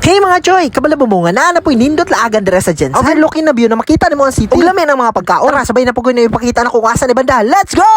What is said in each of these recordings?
Hey mga choy, kabalabumungan na po nindot laagan dira sa Jensen. Overlooking na view na makita nimo ang city. Ug lamin ang mga pagkaon. Tara, sabay na po ko ipakita na kung asa ni banda. Let's go!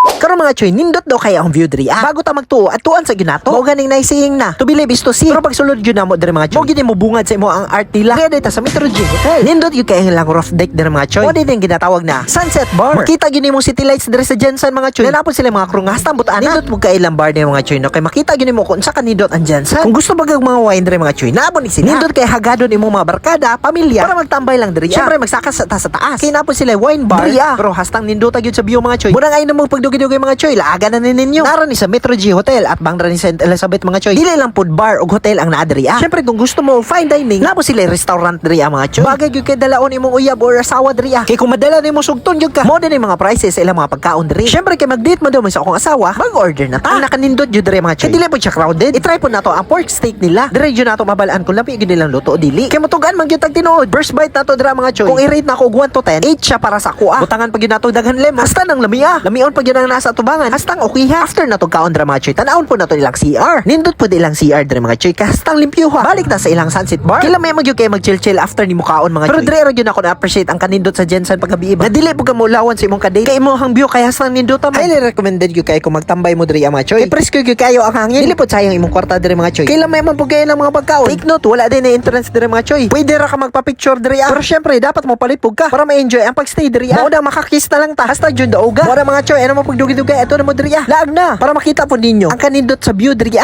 Karon mga choy, nindot daw kaya ang view diri. Bago ta magtuo at tuan sa ginato. Mao ganing naising na. To believe is to see. Pero pag sulod gyud namo diri mga choy. Mo gid mo bungad sa imo ang art nila. Kaya dito sa Metro G Hotel. Nindot yung kaya lang roof deck diri mga choy. Mo din yung ginatawag na Sunset Bar. Makita gyud nimo city lights diri sa Jensen mga choy. Nanapon sila mga krungas tambutan. Nindot mo kay ilang bar diri mga choy no kay makita gyud nimo kung sa kanindot ang Jensen. Kung gusto bagag mga wine diri mga choy, naabon ni sila. Nindot kay hagadon imo mga barkada, pamilya para magtambay lang diri. Syempre magsakas sa taas. Kay napon sila wine bar. Pero hastang nindot gyud sa view mga choy. Murang ay namo pagdugi-dugi mga choy. Aga na ninyo. Naran ni sa Metro G Hotel at bang ni St. Elizabeth mga choy. Dili lang food bar o hotel ang naa diri. Syempre kung gusto mo fine dining, labo sila restaurant diri mga choy. Bagay gyud kay dalaon imong uyab or asawa diri. Kay kung madala nimo sugton gyud ka, mo din mga prices sa ilang mga pagkaon diri. Syempre kay mag-date mo daw sa akong asawa, mag-order na ta. Ang nakanindot gyud diri mga choy. Kay dili po siya crowded. I-try po nato ang pork steak nila. Diri gyud nato mabalaan kung labi gyud nilang luto o dili. Kay motugan man gyud tag tinuod. First bite nato dira mga choy. Kung i-rate nako 1 to 10, 8 siya para sa kuha. Butangan pa gyud nato daghan lemon. Hasta nang lamia. Lamion pa gyud ang nasa tubangan. Hastang okay ha. After na to kaon dra mga choy, tanawon po na to ilang CR. Nindot po ilang CR dre mga choy, kastang limpyo ha. Balik na sa ilang Sunset Bar. Kila may magyud kay mag-chill after ni mo kaon mga choy. Pero dre ra gyud ako na-appreciate ang kanindot sa Jensen paggabi iba. Nadili po ka mo lawan sa imong kadate. Kay imo hang view kay hastang nindot man. Highly recommended gyud kay kung magtambay mo dre mga choy. Kay presko gyud kayo ang hangin. Dili po sayang imong kwarta dre mga choy. Kila may man po kay mga pagkaon. Take note, wala din na entrance dre mga choy. Pwede ra ka magpa-picture dre. Pero syempre dapat mo palipog ka para ma-enjoy ang pagstay dre. Mao daw makakiss na lang ta. Hasta jud daoga. Wala mga choy, ano mo pagdugi-dugi, eto na mo dre. Laag na para makita po ninyo ang kanindot sa view diri